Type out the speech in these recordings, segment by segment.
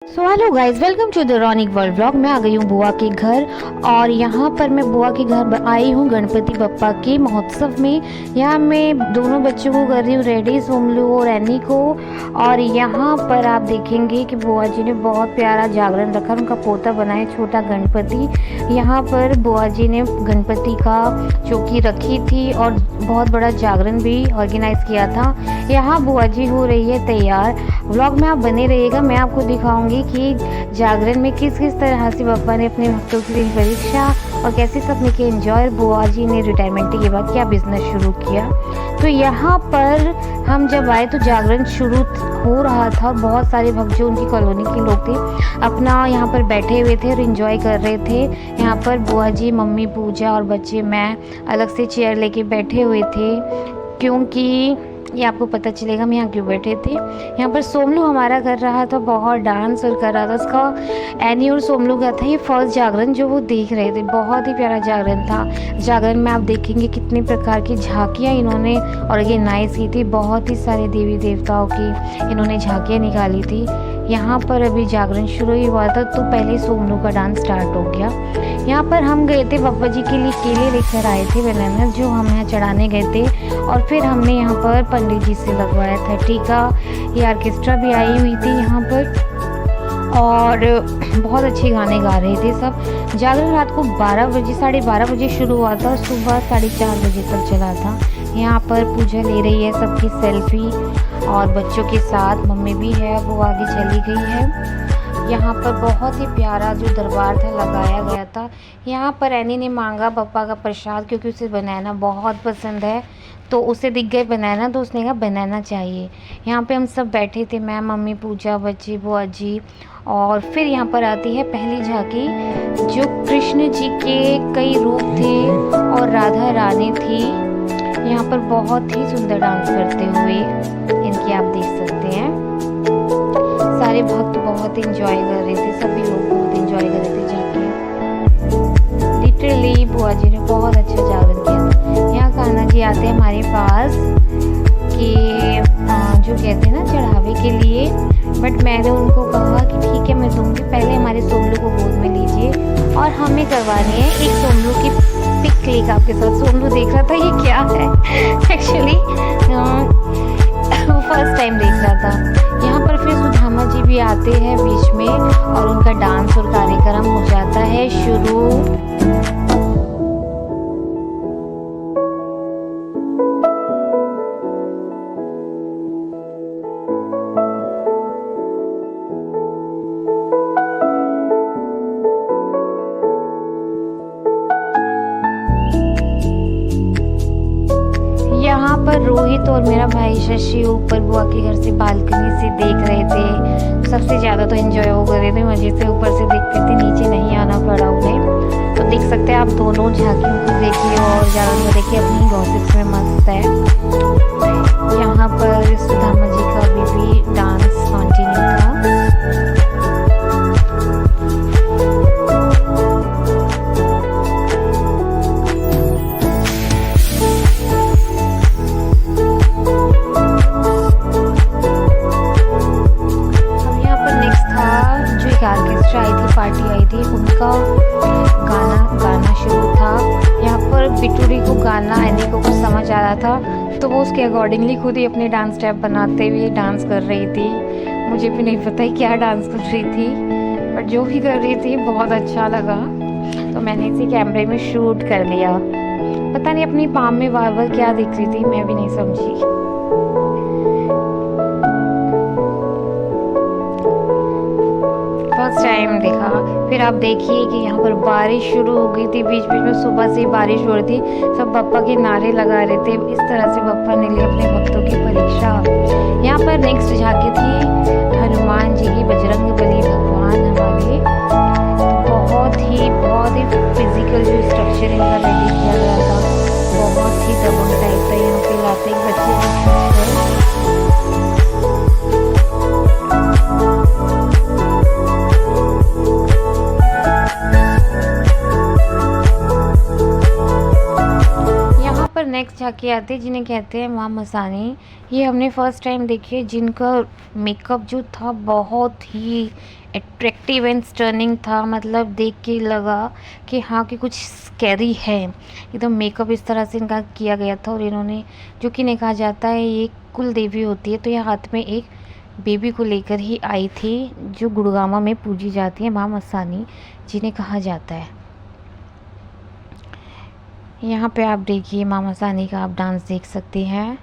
So hello guys, welcome to the Ronik world vlog. मैं आ गई हूँ बुआ के घर और यहाँ पर मैं बुआ के घर आई हूँ गणपति बप्पा के महोत्सव में। यहाँ मैं दोनों बच्चों को कर रही हूँ रेडी, सोमलू और एनी को। और यहाँ पर आप देखेंगे कि बुआ जी ने बहुत प्यारा जागरण रखा, उनका पोता बनाया छोटा गणपति। यहाँ पर बुआ जी ने गणपति का चौकी रखी थी और बहुत बड़ा जागरण भी ऑर्गेनाइज किया था। यहाँ बुआ जी हो रही है तैयार। व्लॉग में आप बने रहिएगा, मैं आपको दिखाऊंगी कि जागरण में किस किस तरह से बप्पा ने अपने भक्तों की परीक्षा और कैसे सपने के एंजॉय बुआ जी ने रिटायरमेंट के बाद क्या बिजनेस शुरू किया। तो यहाँ पर हम जब आए तो जागरण शुरू हो रहा था। बहुत सारे भक्त जो उनकी कॉलोनी के लोग थे अपना यहाँ पर बैठे हुए थे और एंजॉय कर रहे थे। यहाँ पर बुआ जी, मम्मी पूजा और बच्चे, मैं अलग से चेयर लेके बैठे हुए थे क्योंकि ये आपको पता चलेगा हम यहाँ क्यों बैठे थे। यहाँ पर सोमलू हमारा कर रहा था, बहुत डांस और कर रहा था। उसका एनी और सोमलू का था ये फर्स्ट जागरण जो वो देख रहे थे। बहुत ही प्यारा जागरण था। जागरण में आप देखेंगे कितने प्रकार की झांकियाँ इन्होंने ऑर्गेनाइज की थी। बहुत ही सारे देवी देवताओं की इन्होंने झांकियाँ निकाली थी। यहाँ पर अभी जागरण शुरू ही हुआ था तो पहले सोमलू का डांस स्टार्ट हो गया। यहाँ पर हम गए थे बप्पा जी के लिए केले लेकर आए थे, बनाना जो हम यहाँ चढ़ाने गए थे। और फिर हमने यहाँ पर पंडित जी से लगवाया था टीका। ये ऑर्केस्ट्रा भी आई हुई थी यहाँ पर और बहुत अच्छे गाने गा रहे थे सब। जागरण रात को 12 बजे, 12:30 बजे शुरू हुआ था और सुबह 4:30 बजे तक चला था। यहाँ पर पूजा ले रही है सबकी सेल्फी और बच्चों के साथ मम्मी भी है, वो आगे चली गई है। यहाँ पर बहुत ही प्यारा जो दरबार था लगाया गया था। यहाँ पर एनी ने मांगा बप्पा का प्रसाद क्योंकि उसे बनाना बहुत पसंद है। तो उसे दिख गए बनाना तो उसने कहा बनाना चाहिए। यहाँ पे हम सब बैठे थे, मैं, मम्मी, पूजा, बच्चे, बुआ जी। और फिर यहाँ पर आती है पहली झांकी जो कृष्ण जी के कई रूप थे और राधा रानी थी। यहाँ पर बहुत ही सुंदर डांस करते हुए इनकी आप देख सकते हैं। सारे भक्त बहुत एंजॉय कर रहे थे, सभी लोग बहुत एंजॉय कर रहे थे जाके। लिटरली बुआ जी ने बहुत अच्छा जागरण किया था। यहाँ कान्हा जी आते हैं हमारे पास कि जो कहते हैं ना चढ़ावे के लिए, बट मैंने उनको कहा कि ठीक है मैं दूंगी, पहले हमारे सोमलू को गोद में लीजिए और हमें करवानी है एक सोमलू की पिक क्लिक आपके साथ। सोमलू देख रहा था ये क्या है एक्चुअली वो फर्स्ट टाइम देख रहा था। यहाँ पर फिर सुधामा जी भी आते हैं बीच में और उनका डांस और कार्यक्रम हो जाता है शुरू। यहाँ पर रोहित और मेरा भाई शशि ऊपर बुआ के घर से बालकनी से देख रहे थे। सबसे ज़्यादा तो एंजॉय वो कर रहे थे, मज़े से ऊपर से देखते थे, नीचे नहीं आना पड़ा उन्हें। तो देख सकते हैं आप दोनों झांकियों को देखिए और जागरण को देखिए, अपनी गॉसिप्स में मस्त है। यहाँ पर सुदामा जी का अभी भी डांस कंटिन्यू था। ऑर्केस्ट्रा आई थी, पार्टी आई थी, उनका गाना शुरू था। यहाँ पर बिटूरी को गाना एनी को कुछ समझ आ रहा था तो वो उसके अकॉर्डिंगली खुद ही अपने डांस स्टेप बनाते हुए डांस कर रही थी। मुझे भी नहीं पता है क्या डांस कर रही थी, बट जो भी कर रही थी बहुत अच्छा लगा तो मैंने इसी कैमरे में शूट कर लिया। पता नहीं अपनी पाम में बार बार क्या दिख रही थी, मैं भी नहीं समझी। फर्स्ट टाइम देखा। फिर आप देखिए कि यहाँ पर बारिश शुरू हो गई थी, बीच बीच में सुबह से बारिश हो रही थी। सब बप्पा के नारे लगा रहे थे। इस तरह से बप्पा ने ली अपने भक्तों की परीक्षा। यहाँ पर नेक्स्ट झांकी थी हनुमान जी की, बजरंगबली भगवान हमारे। बहुत ही फिजिकल जो स्ट्रक्चर इनका रेडी किया गया था, बहुत ही दबंग टाइप का। यहाँ पे लाते ही बच्चे नेक्स्ट झांकी आती है जिन्हें कहते हैं माँ मसानी। ये हमने फर्स्ट टाइम देखी है, जिनका मेकअप जो था बहुत ही अट्रैक्टिव एंड स्टर्निंग था, मतलब देख के लगा कि हाँ कि कुछ स्कैरी है। एकदम मेकअप इस तरह से इनका किया गया था। और इन्होंने, जो कि नहीं कहा जाता है ये कुल देवी होती है, तो यह हाथ में एक बेबी को लेकर ही आई थी, जो गुड़गामा में पूजी जाती है, माँ मस्तानी जिन्हें कहा जाता है। यहाँ पे आप देखिए माँ मस्तानी का आप डांस देख सकते हैं।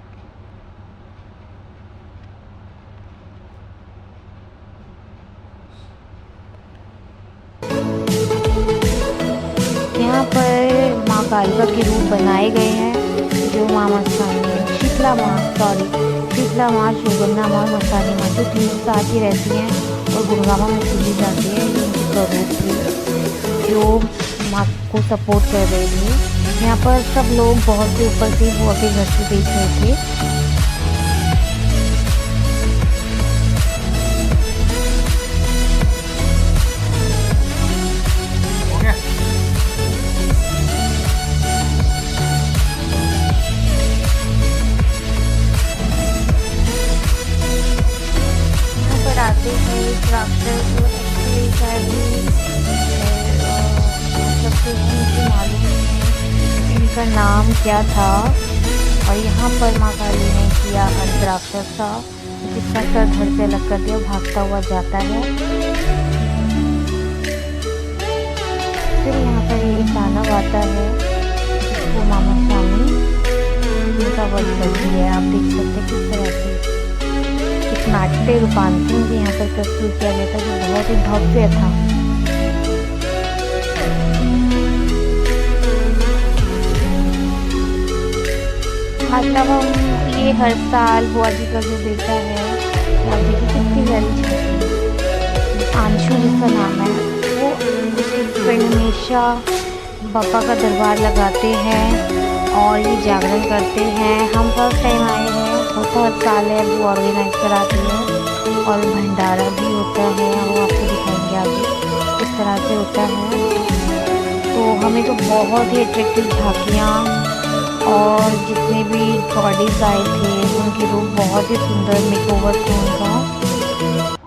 यहाँ पर माँ कालिका के रूप बनाए गए हैं, जो माँ मस्तानी, शीतला माँ, सुगन्ना माँ, मस्तानी माँ, जो तीन साथ ही रहती हैं और गुड़गामा में पूजी जाती है। ये उनकी स्वरूप थी जो माँ को सपोर्ट कर रही थी। यहाँ पर सब लोग बहुत से ऊपर से बुआ के घर से देख रहे थे। आते हैं एक राक्षस, एक्चुअली शायद मतलब मुझे मालूम नहीं इनका नाम क्या था। और यहाँ पर माँ काली ने किया अंत राक्षस था, जिसका सर धड़ से अलग कर दिया, भागता हुआ जाता है। फिर यहाँ पर एक दानव आता है, जिसको माँ मस्तानी उनका वध करती है। आप देख सकते हैं किस तरह से एक नाट्य रूपांतरण भी यहाँ पर प्रस्तुत किया गया था, जो बहुत ही भव्य था। मतलब हम ये हर साल बुआ जी का जो बेटा है, आप देखिए कितनी प्यारी छवि, आंशु जिसका नाम है, वो हमेशा बापा का दरबार लगाते हैं और ये जागरण करते हैं। हम फर्स्ट टाइम आए हैं, होता हर साल है, वो ऑर्गेनाइज कराती है और भंडारा भी होता है, वो आपको दिखाएंगे आगे किस तरह से होता है। तो हमें तो बहुत ही अट्रैक्टिव झांकियाँ और जितने भी बॉडीज आए थे उनके रूप बहुत ही सुंदर मेकओवर था उनका,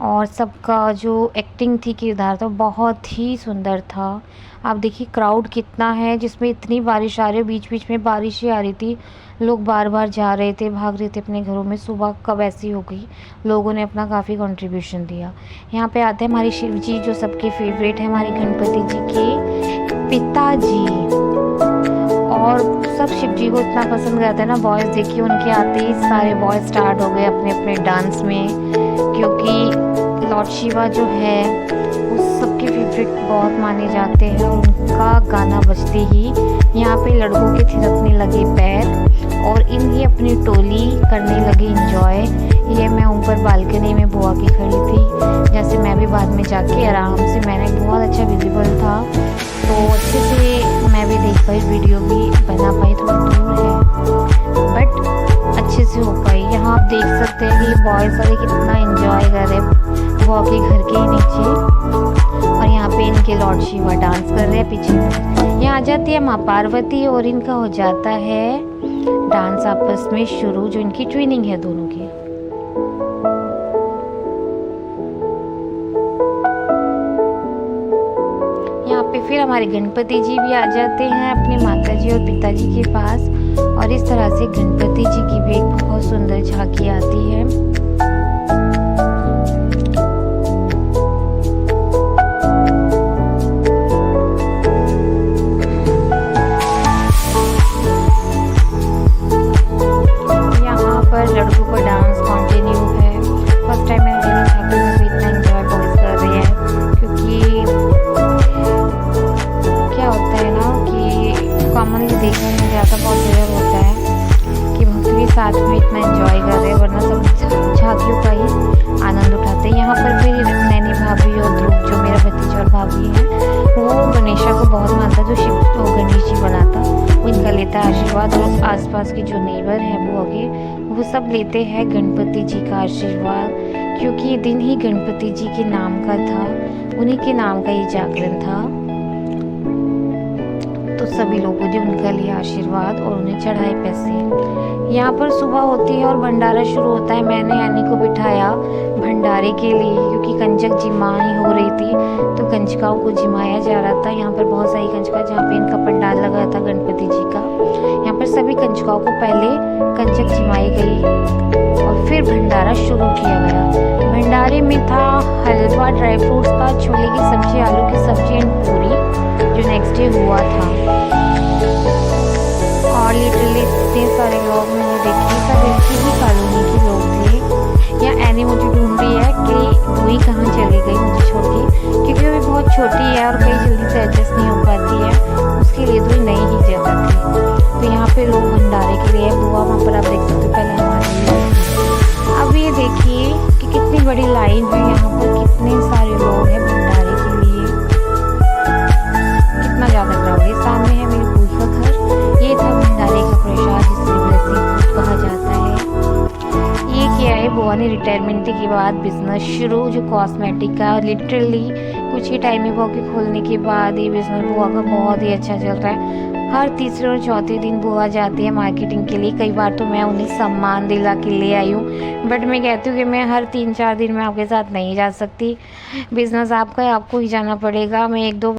और सबका जो एक्टिंग थी, किरदार था, बहुत ही सुंदर था। आप देखिए क्राउड कितना है, जिसमें इतनी बारिश आ रही है, बीच बीच में बारिश ही आ रही थी, लोग बार बार जा रहे थे, भाग रहे थे अपने घरों में। सुबह कब ऐसी हो गई, लोगों ने अपना काफ़ी कंट्रीब्यूशन दिया। यहाँ पे आते हैं हमारे शिव जी, जो सबके फेवरेट है, हमारे गणपति जी के पिताजी। और सब शिव जी को इतना पसंद करते हैं ना बॉयज़, देखिए उनके आते ही सारे बॉयज़ स्टार्ट हो गए अपने अपने डांस में, क्योंकि लॉर्ड शिवा जो है वो सबके फेवरेट बहुत माने जाते हैं। और उनका गाना बजते ही यहाँ पे लड़कों के थिरकने लगे पैर और इनकी अपनी टोली करने लगे इंजॉय। ये मैं ऊपर बालकनी में बुआ की खड़ी थी, जैसे मैं भी बाद में जाके आराम से, मैंने बहुत अच्छा विजिबल था तो अच्छे से मैं भी देख पाई, वीडियो भी बना पाई, थोड़ा दूर है बट अच्छे से हो पाई। यहाँ आप देख सकते हैं कि बॉयज़ सारे कितना एंजॉय कर रहे हैं बुआ के घर के ही नीचे, और यहाँ पे इनके लॉर्ड शिवा डांस कर रहे हैं पीछे। यहाँ आ जाती है माँ पार्वती और इनका हो जाता है डांस आपस में शुरू, जो इनकी ट्विनिंग है दोनों की। यहाँ पे फिर हमारे गणपति जी भी आ जाते हैं अपनी माता जी और पिताजी के पास, और इस तरह से गणपति जी की भी एक बहुत सुंदर झांकी आती है। यहाँ पर लड़कों का डांस कंटिन्यू है। फर्स्ट टाइम मैंने देखा झांकी में भी इतना एंजॉय बॉयज कर रहे हैं, क्योंकि क्या होता है ना कि कॉमनली देखने में ज़्यादा पॉपुलर होता है कि भक्त भी साथ में इतना एंजॉय कर रहे हैं, वरना सब झांकियों का ही आनंद उठाते हैं। यहाँ पर भी नैनी भाभी और ध्रुव, जो मेरा भतीजा और भाभी है, वो गणेशा को बहुत मानता, जो शिव को गणेश जी बनाता, वो इनका लेता है आशीर्वाद। और आसपास के जो नेबर हैं बुआ के, वो सब लेते हैं गणपति जी का आशीर्वाद, क्योंकि ये दिन ही गणपति जी के नाम का था, उन्हीं के नाम का ये जागरण था। तो सभी लोगों ने उनका लिया आशीर्वाद और उन्हें चढ़ाए पैसे। यहाँ पर सुबह होती है और भंडारा शुरू होता है। मैंने यानी को बिठाया भंडारे के लिए, क्योंकि कंजक जिमाई हो रही थी तो कंजकाओं को जिमाया जा रहा था। यहाँ पर बहुत सारी कंजका जहाँ पे इनका पंडाल लगा था गणपति जी का, यहाँ पर सभी कंजकाओं को पहले कंजक जिमाई गई और फिर भंडारा शुरू किया गया। भंडारे में था हलवा, ड्राई फ्रूट्स था, छोले की सब्जी, आलू की सब्जी एंड पूरी, जो नेक्स्ट डे हुआ था। और लिटरली इतने सारे लोग मैंने देखे, सब एक ही कॉलोनी के लोग थे। या एनी मुझे ढूंढ रही है कि रूही कहाँ चली गई मुझे छोड़ के, क्योंकि वो भी बहुत छोटी है और कहीं जल्दी से एडजस्ट नहीं हो पाती है, उसके लिए तो नई ही जगह थी। तो यहाँ पे लोग भंडारे के लिए बुआ वहाँ पर आप देख सकते हो, पहले हमारे लिए। अब ये देखिए कि कितनी बड़ी लाइन है, यहाँ पर कितने सारे लोग हैं भंडारे के लिए, कितना ज़्यादा क्राउड है। सामने है मेरी बुआ का घर, ये था भंडारे का प्रसाद जिसे ब्लेसिंग फूड कहा जाता है। ये किया है बुआ ने रिटायरमेंट के बाद बिजनेस शुरू, जो कॉस्मेटिक का। लिटरली कुछ ही टाइम में बुआ के खोलने के बाद ये बिजनेस बुआ का बहुत ही अच्छा चल रहा है। हर तीसरे और चौथे दिन बुआ जाती है मार्केटिंग के लिए। कई बार तो मैं उन्हें सामान दिला के ले आई हूँ, बट मैं कहती हूँ कि मैं हर 3-4 दिन में आपके साथ नहीं जा सकती। बिजनेस आपका है, आपको ही जाना पड़ेगा। मैं 1-2